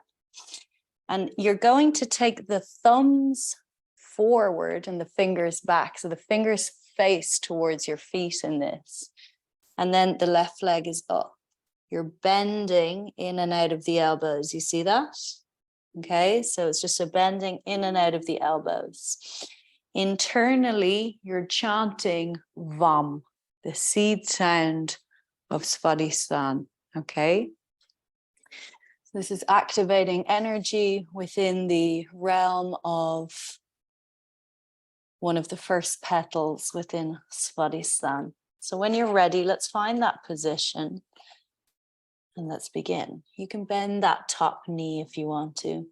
And you're going to take the thumbs forward and the fingers back. So the fingers face towards your feet in this. And then the left leg is up. You're bending in and out of the elbows. You see that? Okay, so it's just a bending in and out of the elbows. Internally, you're chanting Vam, the seed sound of Svadisthana. Okay. This is activating energy within the realm of one of the first petals within Svadisthana. So when you're ready, let's find that position and let's begin. You can bend that top knee if you want to.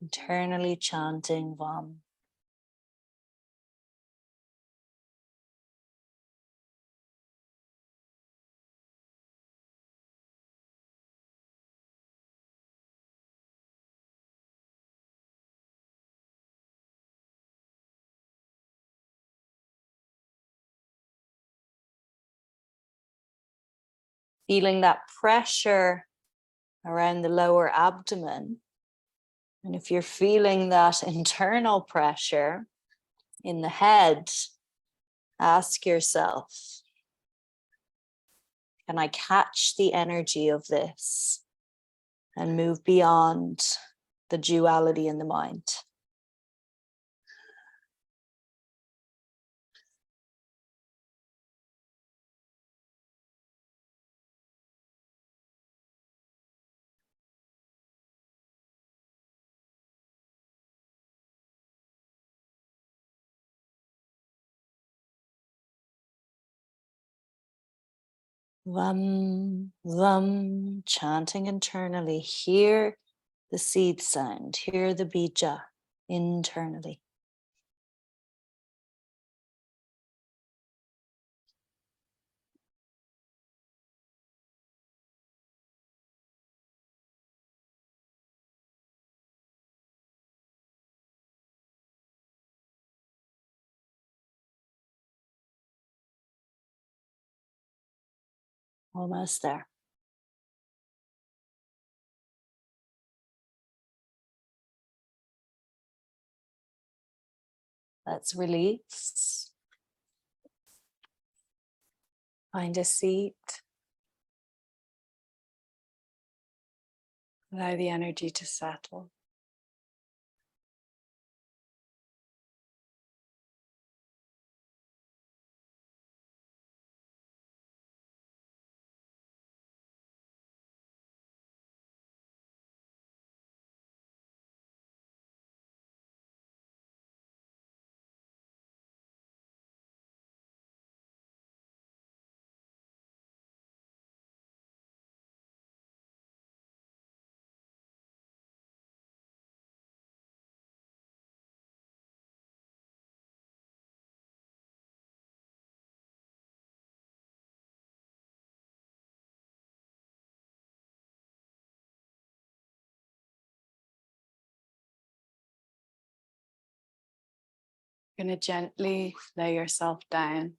Internally chanting Vam. Feeling that pressure around the lower abdomen. And if you're feeling that internal pressure in the head, ask yourself, can I catch the energy of this and move beyond the duality in the mind? Vam, vam, chanting internally. Hear the seed sound, hear the bija internally. Almost there. Let's release. Find a seat. Allow the energy to settle. You're going to gently lay yourself down.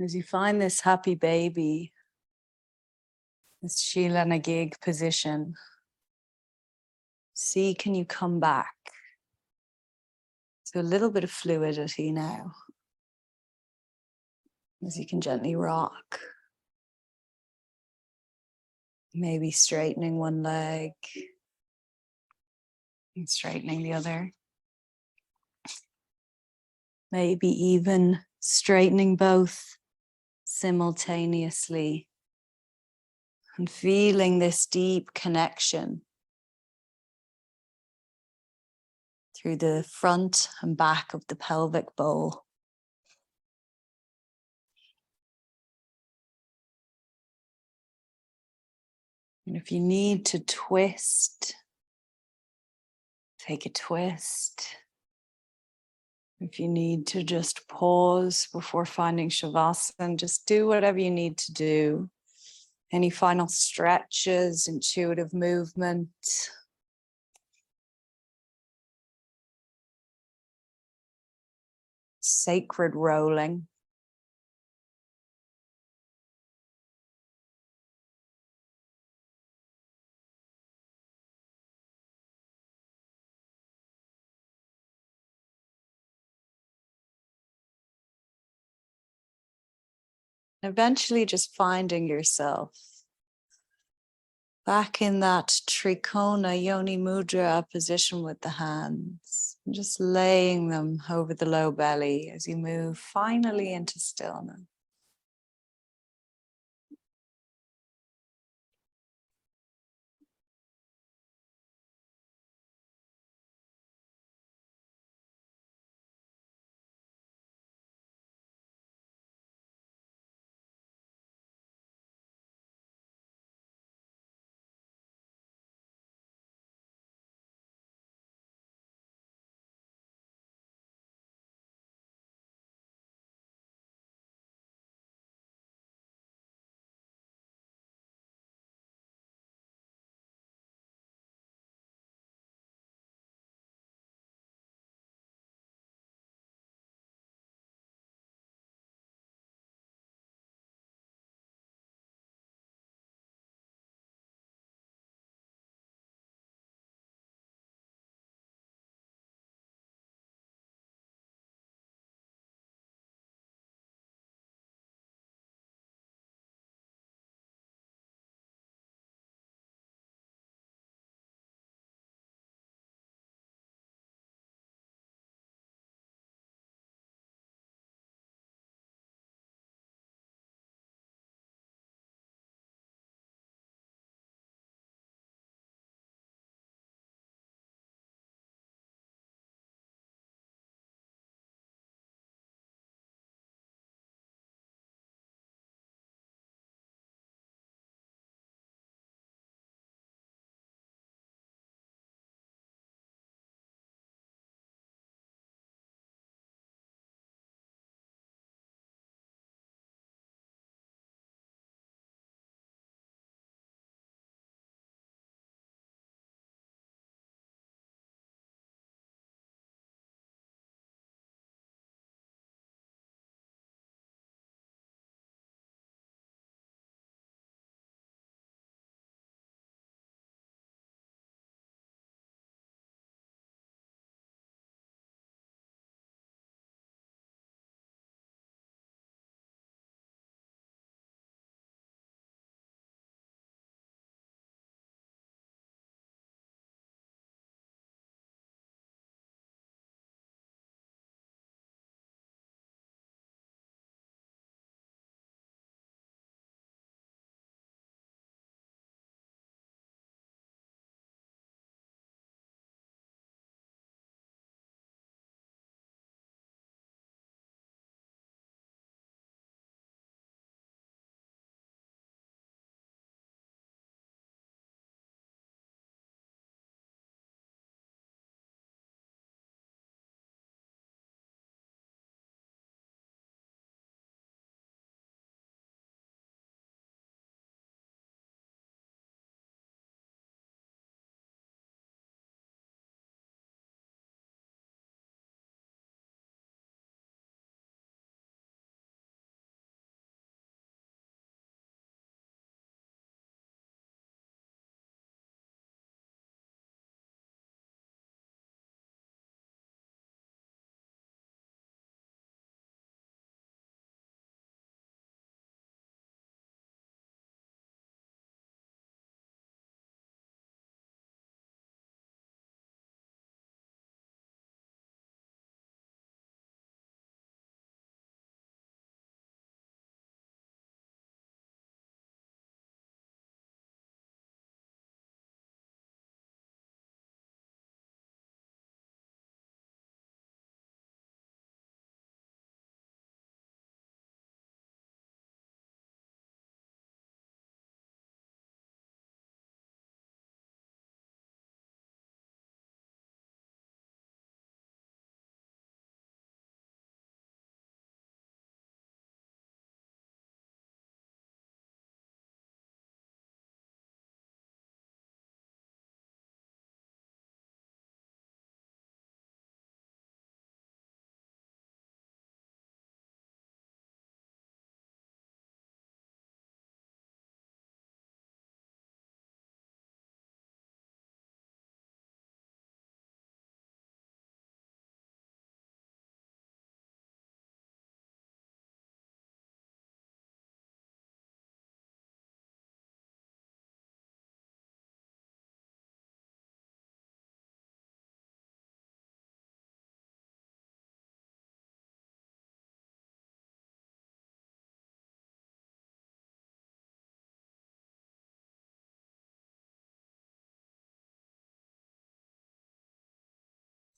As you find this happy baby, this Shila Nagig position, see, can you come back to a little bit of fluidity now? As you can gently rock. Maybe straightening one leg and straightening the other. Maybe even straightening both simultaneously and feeling this deep connection through the front and back of the pelvic bowl. And if you need to twist, take a twist. If you need to just pause before finding Shavasana, just do whatever you need to do. Any final stretches, intuitive movement. Sacred rolling. Eventually just finding yourself Back in that Trikona Yoni Mudra position with the hands, just laying them over the low belly as you move finally into stillness.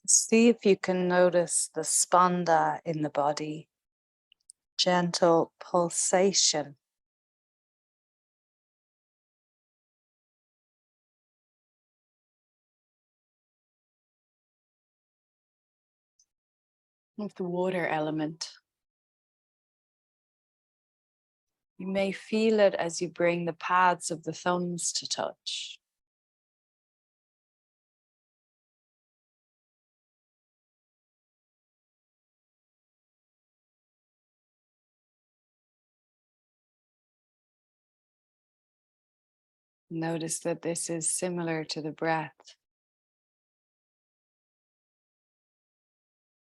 See if you can notice the spanda in the body, gentle pulsation. Of the water element. You may feel it as you bring the pads of the thumbs to touch. Notice that this is similar to the breath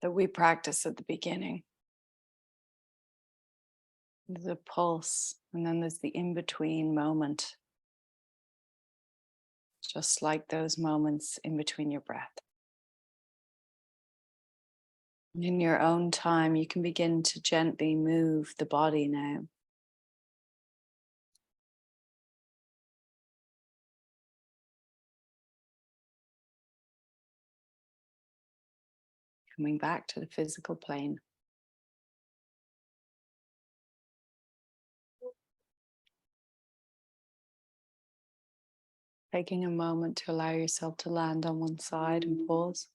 that we practice at the beginning. There's a pulse, and then there's the in-between moment. Just like those moments in between your breath. And in your own time, you can begin to gently move the body now. Coming back to the physical plane. Taking a moment to allow yourself to land on one side and pause.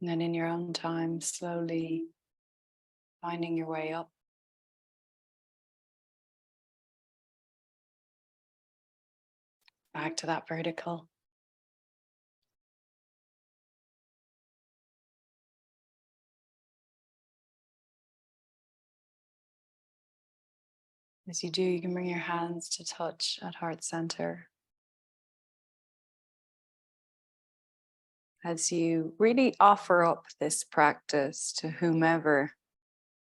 And then in your own time, slowly finding your way up. Back to that vertical. As you do, you can bring your hands to touch at heart center. As you really offer up this practice to whomever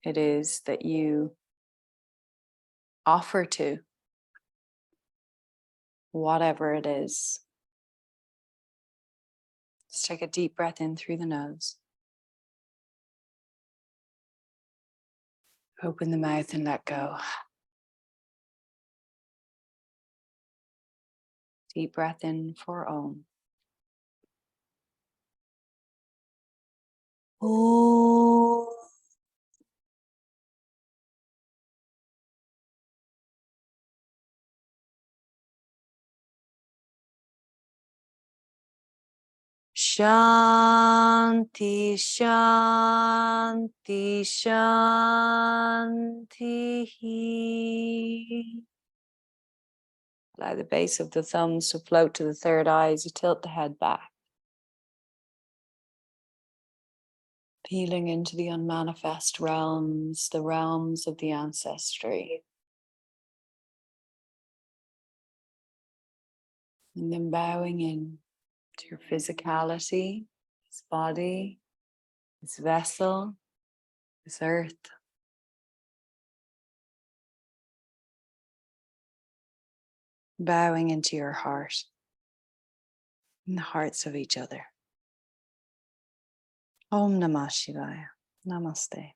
it is that you offer to, whatever it is. Just take a deep breath in through the nose. Open the mouth and let go. Deep breath in for Om. Om. Shanti, Shanti, Shanti. Allow the base of the thumbs to float to the third eye as you tilt the head back. Peeling into the unmanifest realms, the realms of the ancestry. And then bowing in to your physicality, this body, this vessel, this earth. Bowing into your heart and the hearts of each other. Om Namah Shivaya. Namaste.